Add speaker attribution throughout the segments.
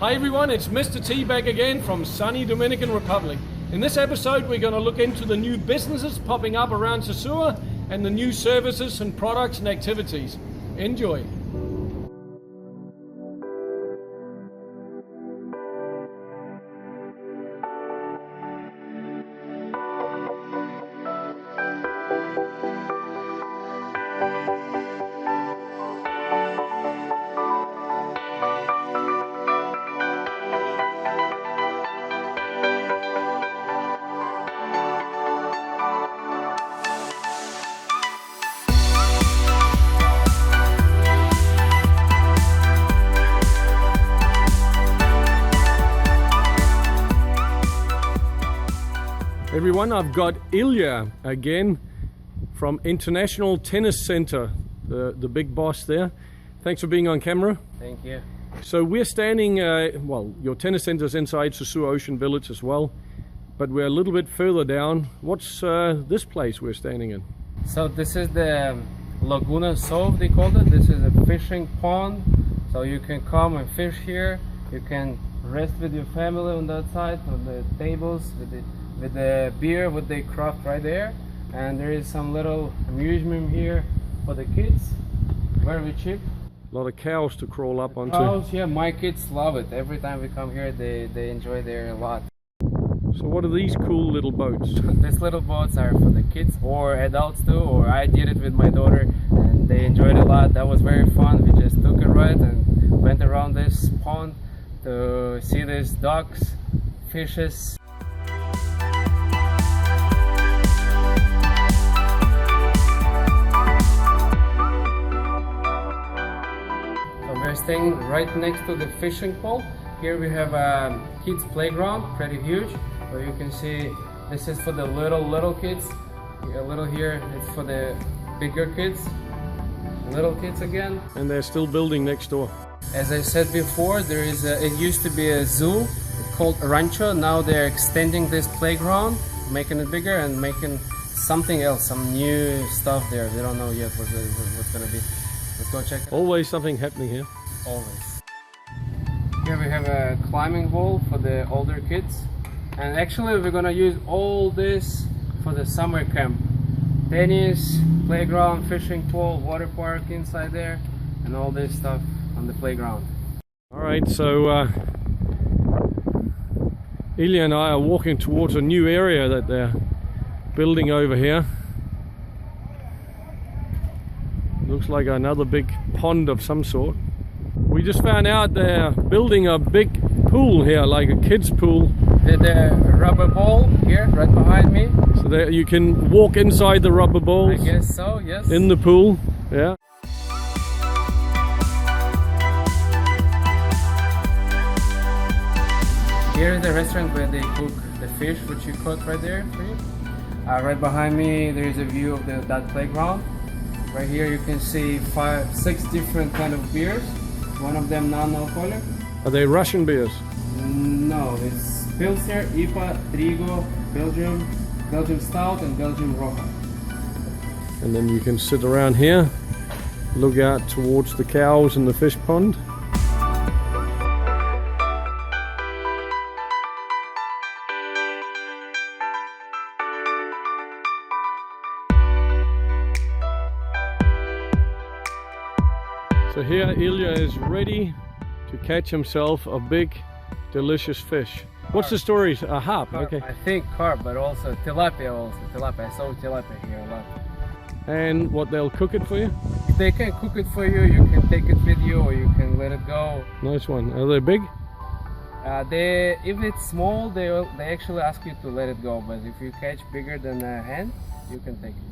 Speaker 1: Hi everyone, it's Mr. T back again from sunny Dominican Republic. In this episode we're going to look into the new businesses popping up around Sosua and the new services and products and activities. Enjoy! Everyone, I've got Ilya again from International Tennis Center, the big boss there. Thanks for being on camera.
Speaker 2: Thank you.
Speaker 1: So we're standing, well, your tennis center is inside Sosua Ocean Village as well, but we're a little bit further down. What's this place we're standing in?
Speaker 2: So this is the Laguna, they called it. This is a fishing pond, so you can come and fish here. You can rest with your family on that side, on the tables, with the beer, with the craft right there. And there is some little amusement here for the kids, very cheap.
Speaker 1: A lot of cows to crawl up onto.
Speaker 2: Cows, yeah, my kids love it. Every time we come here, they enjoy there a lot.
Speaker 1: So what are these cool little boats?
Speaker 2: These little boats are for the kids or adults too, or I did it with my daughter and they enjoyed it a lot. That was very fun. We just took a ride and went around this pond to see these ducks, fishes. We're staying right next to the fishing pole. Here we have a kids playground, pretty huge. So you can see this is for the little kids. A little here, it's for the bigger kids. Little kids again.
Speaker 1: And they're still building next door.
Speaker 2: As I said before, there is it used to be a zoo called Rancho. Now they're extending this playground, making it bigger and making something else, some new stuff there. We don't know yet what's gonna be. Let's go check it.
Speaker 1: Always something happening here.
Speaker 2: Always. Here we have a climbing wall for the older kids. And actually we're gonna use all this for the summer camp. Tennis, playground, fishing pool, water park inside there, and all this stuff on the playground.
Speaker 1: Alright, so Ilya and I are walking towards a new area that they're building over here. Looks like another big pond of some sort. We just found out they're building a big pool here, like a kids pool.
Speaker 2: With a rubber ball here, right behind me.
Speaker 1: So that you can walk inside the rubber balls.
Speaker 2: I guess so, yes.
Speaker 1: In the pool, yeah.
Speaker 2: Here is the restaurant where they cook the fish, which you caught right there for you. Right behind me, there is a view of that playground. Right here you can see 6 different kind of beers. One of them non-alcoholic.
Speaker 1: Are they Russian beers?
Speaker 2: No, it's Pilsner, IPA, Trigo, Belgium Stout and Belgium Roja.
Speaker 1: And then you can sit around here, look out towards the cows and the fish pond. So here Ilya is ready to catch himself a big, delicious fish. What's the story? A harp,
Speaker 2: Carp.
Speaker 1: okay.
Speaker 2: I think carp, but also tilapia Tilapia. I saw tilapia here a lot.
Speaker 1: And what, they'll cook it for you?
Speaker 2: They can cook it for you, you can take it with you or you can let it go.
Speaker 1: Nice one. Are they big?
Speaker 2: If it's small, they actually ask you to let it go, but if you catch bigger than a hand, you can take it.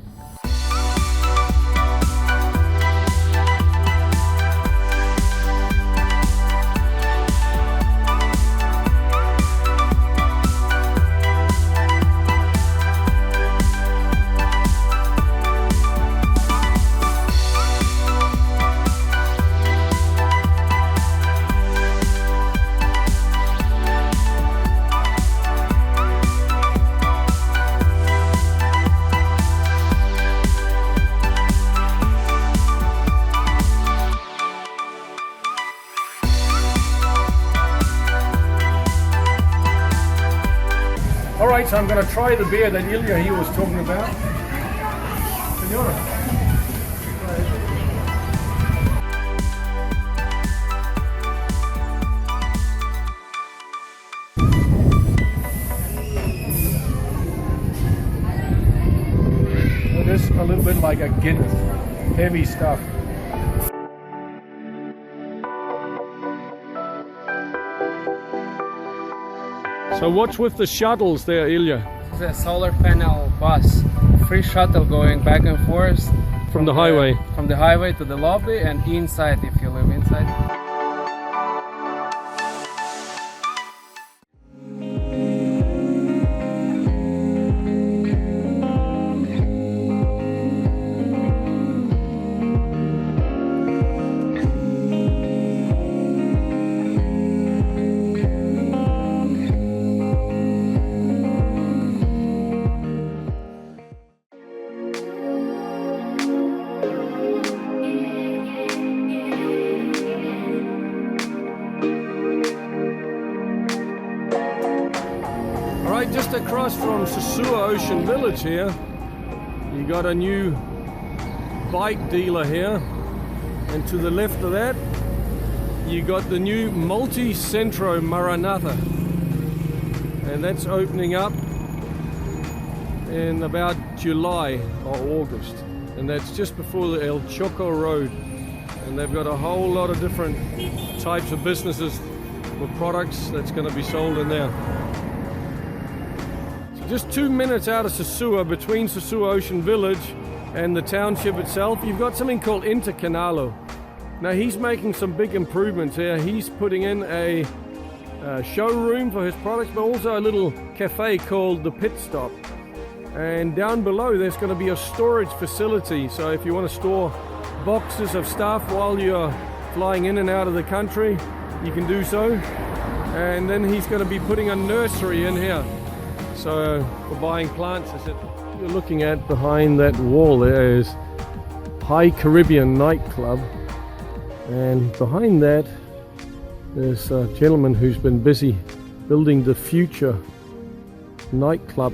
Speaker 1: Alright, so I'm going to try the beer that Ilya here was talking about. Senora. It is a little bit like a Guinness, heavy stuff. So what's with the shuttles there, Ilya?
Speaker 2: It's a solar panel bus, free shuttle going back and forth
Speaker 1: From the highway?
Speaker 2: From the highway to the lobby and inside if you live inside.
Speaker 1: Right, just across from Sosua Ocean Village here, you got a new bike dealer here, and to the left of that, you got the new Multi-Centro Maranatha, and that's opening up in about July or August, and that's just before the El Choco Road, and they've got a whole lot of different types of businesses with products that's going to be sold in there. Just 2 minutes out of Sosua, between Sosua Ocean Village and the township itself, you've got something called Intercanalo. Now he's making some big improvements here. He's putting in a showroom for his products, but also a little cafe called the Pit Stop. And down below there's going to be a storage facility, so if you want to store boxes of stuff while you're flying in and out of the country, you can do so. And then he's going to be putting a nursery in here. So for buying plants, as you're looking at behind that wall there is High Caribbean nightclub, and behind that there's a gentleman who's been busy building the future nightclub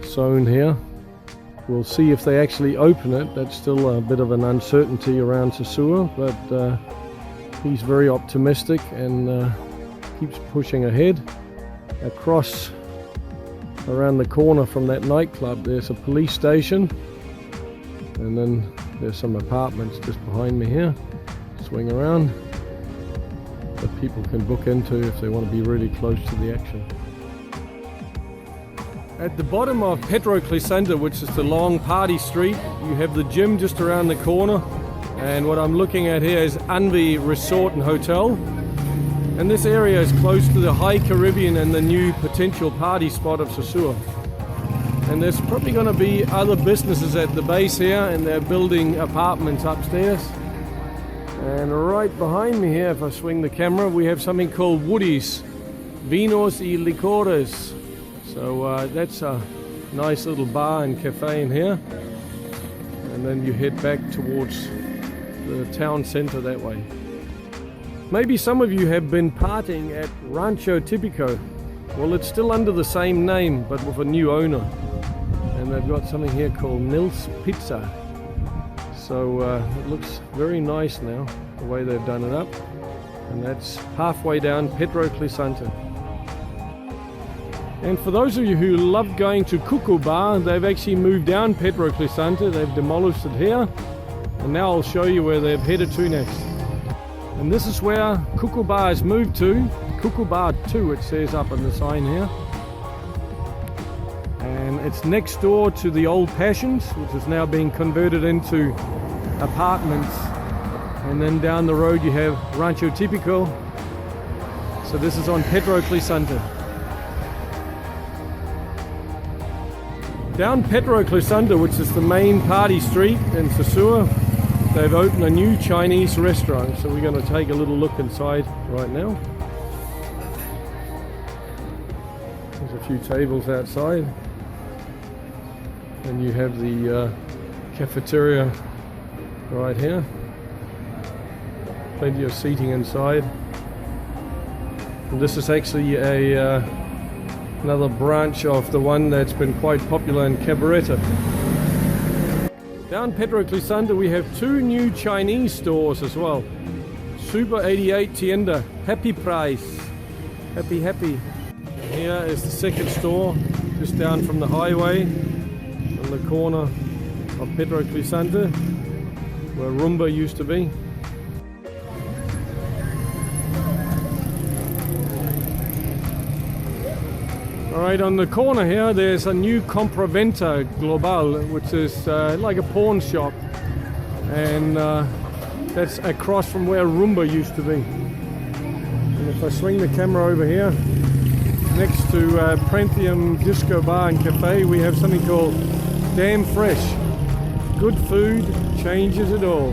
Speaker 1: zone here. We'll see if they actually open it. That's still a bit of an uncertainty around Sosua, but he's very optimistic and keeps pushing ahead. Across around the corner from that nightclub there's a police station, and then there's some apartments just behind me here. Swing around that people can book into if they want to be really close to the action. At the bottom of Puerto Plata, which is the long party street, you have the gym just around the corner, and what I'm looking at here is Anvi Resort and Hotel. And this area is close to the High Caribbean and the new potential party spot of Sosua. And there's probably going to be other businesses at the base here, and they're building apartments upstairs. And right behind me here, if I swing the camera, we have something called Woody's Vinos y Licores. So that's a nice little bar and cafe in here. And then you head back towards the town center that way. Maybe some of you have been partying at Rancho Tipico. Well, it's still under the same name, but with a new owner. And they've got something here called Nils Pizza. So it looks very nice now, the way they've done it up. And that's halfway down Puerto Plata. And for those of you who love going to Cuckoo Bar, they've actually moved down Puerto Plata. They've demolished it here. And now I'll show you where they've headed to next. And this is where Cuckoo Bar has moved to. Cuckoo Bar 2, it says up on the sign here. And it's next door to the Old Passions, which is now being converted into apartments. And then down the road you have Rancho Tipico. So this is on Puerto Plata. Down Puerto Plata, which is the main party street in Sosua, they've opened a new Chinese restaurant, so we're going to take a little look inside right now. There's a few tables outside, and you have the cafeteria right here. Plenty of seating inside. And this is actually a Another branch of the one that's been quite popular in Cabarete. Down Pedro Clisanta we have two new Chinese stores as well. Super 88 Tienda, happy price, happy. Here is the second store, just down from the highway, on the corner of Pedro Clisanta, where Rumba used to be. Alright, on the corner here there's a new Compraventa Global, which is like a pawn shop, and that's across from where Rumba used to be. And if I swing the camera over here, next to Pranthium Disco Bar and Cafe, we have something called Damn Fresh. Good food changes it all.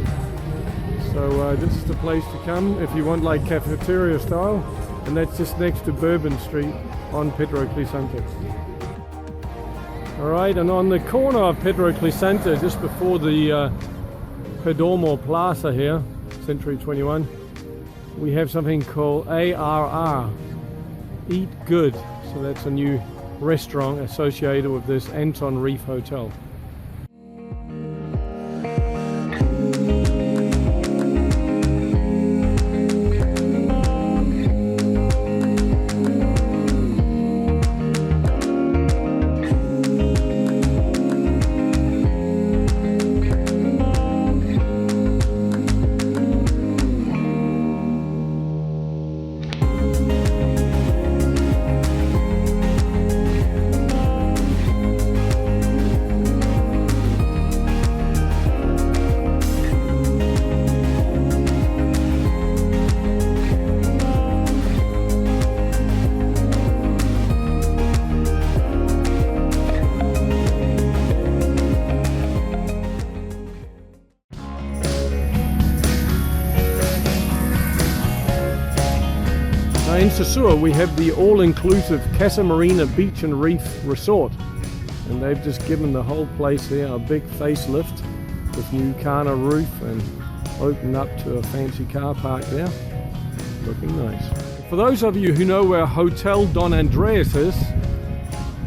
Speaker 1: So this is the place to come if you want like cafeteria style, and that's just next to Bourbon Street on Pedro Clisanta. Alright, and on the corner of Pedro Clisanta, just before the Perdomo Plaza here, Century 21, we have something called ARR, Eat Good. So that's a new restaurant associated with this Anton Reef Hotel. In Sosua we have the all-inclusive Casa Marina Beach and Reef Resort, and they've just given the whole place here a big facelift with new Kana roof and opened up to a fancy car park there. Looking nice. For those of you who know where Hotel Don Andreas is,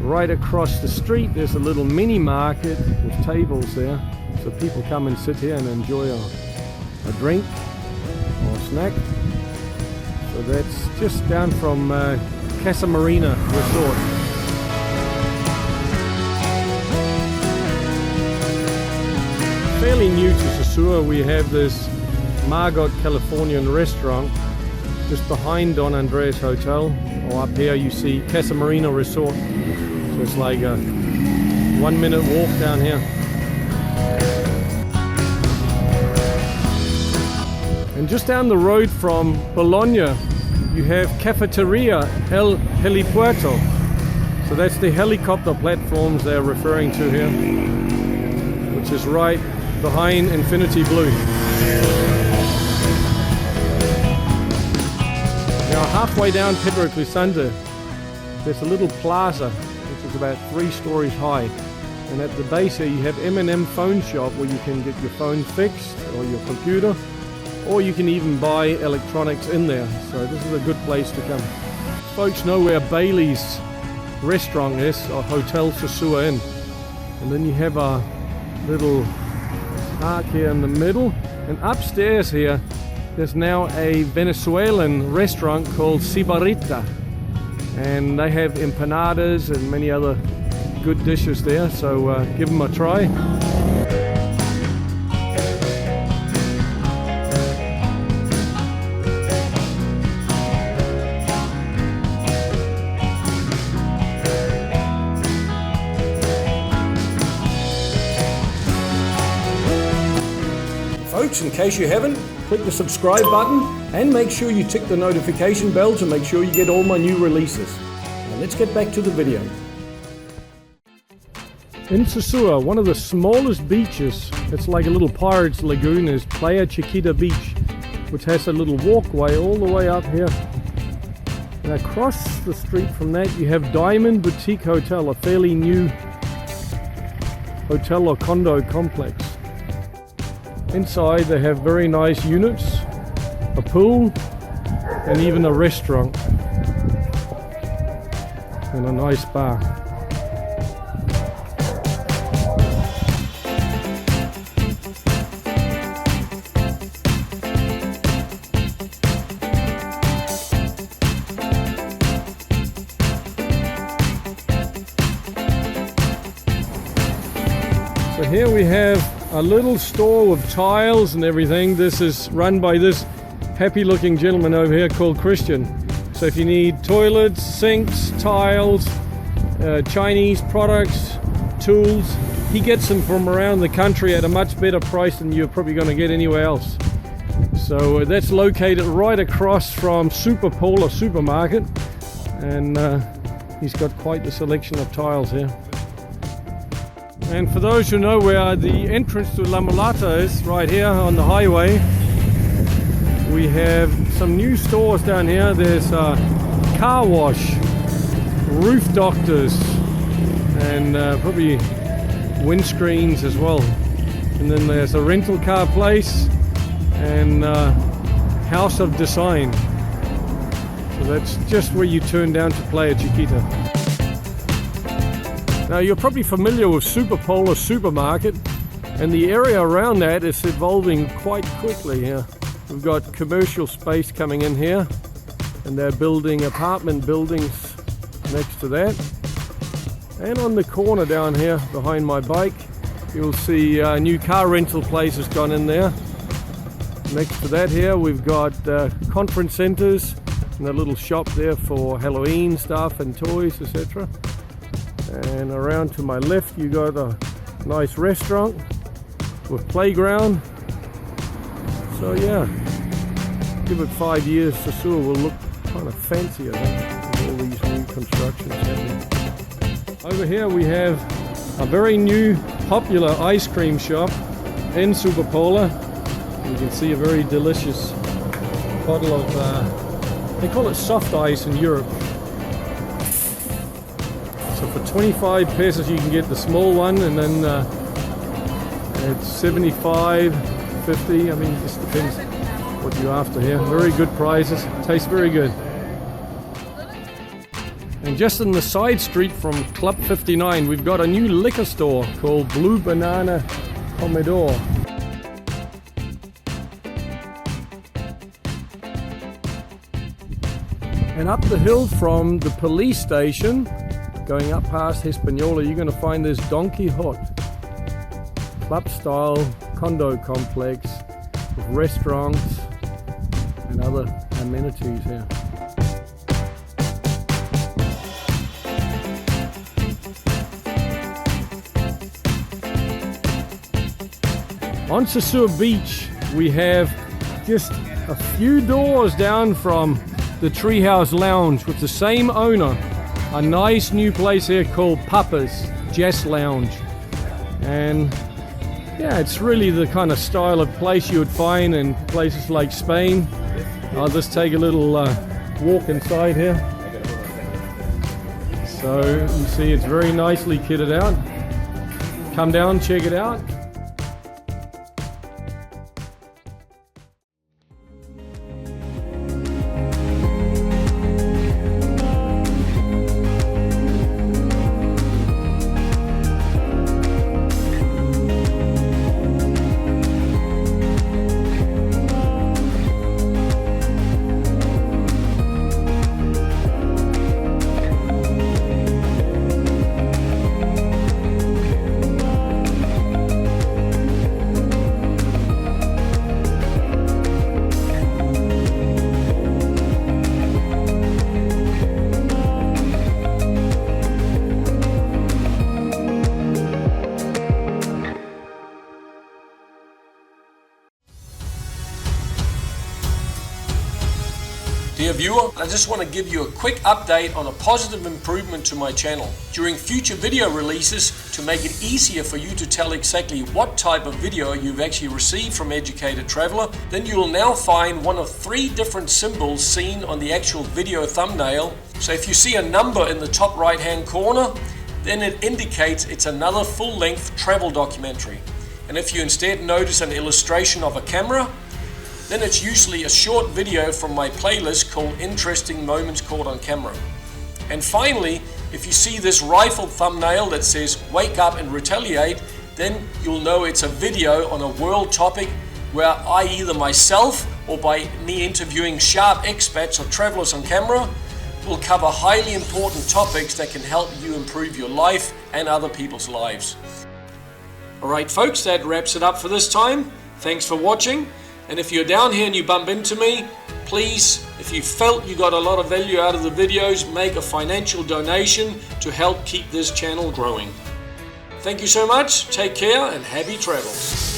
Speaker 1: right across the street there's a little mini market with tables there, so people come and sit here and enjoy a drink or a snack. So that's just down from Casa Marina Resort. Fairly new to Sosua, we have this Margot Californian restaurant just behind Don Andreas Hotel, or up here you see Casa Marina Resort. So it's like a 1 minute walk down here. And just down the road from Bologna you have Cafeteria El Helipuerto. So that's the helicopter platforms they're referring to here, which is right behind Infinity Blue. Now halfway down Pedro Clisanta there's a little plaza which is about 3 stories high, and at the base here you have M&M phone shop where you can get your phone fixed or your computer, or you can even buy electronics in there. So this is a good place to come. Folks know where Bailey's restaurant is, or Hotel Sosua Inn. And then you have a little park here in the middle, and upstairs here there's now a Venezuelan restaurant called Cibarita, and they have empanadas and many other good dishes there, so give them a try. Folks, in case you haven't, click the subscribe button and make sure you tick the notification bell to make sure you get all my new releases. Now let's get back to the video. In Sosua, one of the smallest beaches, it's like a little pirate's lagoon, is Playa Chiquita Beach, which has a little walkway all the way up here. And across the street from that you have Diamond Boutique Hotel, a fairly new hotel or condo complex. Inside they have very nice units, a pool, and even a restaurant. and a nice bar. So here we have a little store with tiles and everything. This is run by this happy looking gentleman over here called Christian. So if you need toilets, sinks, tiles, Chinese products, tools, he gets them from around the country at a much better price than you're probably going to get anywhere else. So that's located right across from Super Polar Supermarket, and he's got quite the selection of tiles here. And for those who know where the entrance to La Mulata is, right here on the highway, we have some new stores down here. There's a car wash, roof doctors, and probably windscreens as well. And then there's a rental car place and House of Design. So that's just where you turn down to Playa Chiquita. Now you're probably familiar with Super Polar Supermarket, and the area around that is evolving quite quickly here. We've got commercial space coming in here, and they're building apartment buildings next to that. And on the corner down here behind my bike, you'll see a new car rental place has gone in there. Next to that here we've got conference centers and a little shop there for Halloween stuff and toys, etc. And around to my left you got a nice restaurant with playground. So yeah, give it 5 years, Sosua will look kind of fancy, I think, with all these new constructions happening. Over here we have a very new popular ice cream shop in Super Polar. You can see a very delicious bottle of, they call it soft ice in Europe. So for 25 pesos you can get the small one, and then it's 75, 50, I mean it just depends what you're after here. Very good prices, tastes very good. And just in the side street from Club 59 we've got a new liquor store called Blue Banana Comedor. And up the hill from the police station, going up past Hispaniola, you're going to find this Donkey Hut club style condo complex with restaurants and other amenities here. On Sosua Beach we have just a few doors down from the Treehouse Lounge with the same owner. A nice new place here called Papa's Jazz Lounge, and yeah, it's really the kind of style of place you would find in places like Spain. I'll just take a little walk inside here. So you see it's very nicely kitted out. Come down, check it out.
Speaker 3: Dear viewer, I just want to give you a quick update on a positive improvement to my channel. During future video releases, to make it easier for you to tell exactly what type of video you've actually received from Educated Traveler, then you will now find one of 3 different symbols seen on the actual video thumbnail. So if you see a number in the top right hand corner, then it indicates it's another full-length travel documentary. And if you instead notice an illustration of a camera, then it's usually a short video from my playlist called Interesting Moments Caught on Camera. And finally, if you see this rifle thumbnail that says wake up and retaliate, then you'll know it's a video on a world topic where I either myself or by me interviewing sharp expats or travelers on camera will cover highly important topics that can help you improve your life and other people's lives. Alright folks, that wraps it up for this time. Thanks for watching, and if you're down here and you bump into me, please, if you felt you got a lot of value out of the videos, make a financial donation to help keep this channel growing. Thank you so much, take care and happy travels.